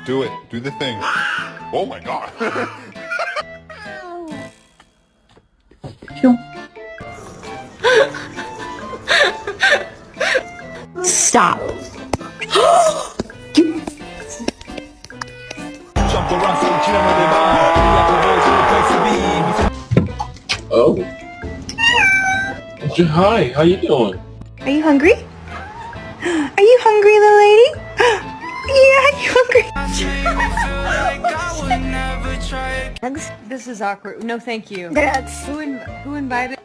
Do it. Do the thing. Oh my god. Stop. Oh. Hi, how you doing? Are you hungry? Are you hungry, little lady? Yeah, you hungry? This is awkward. No, thank you. That's Who invited?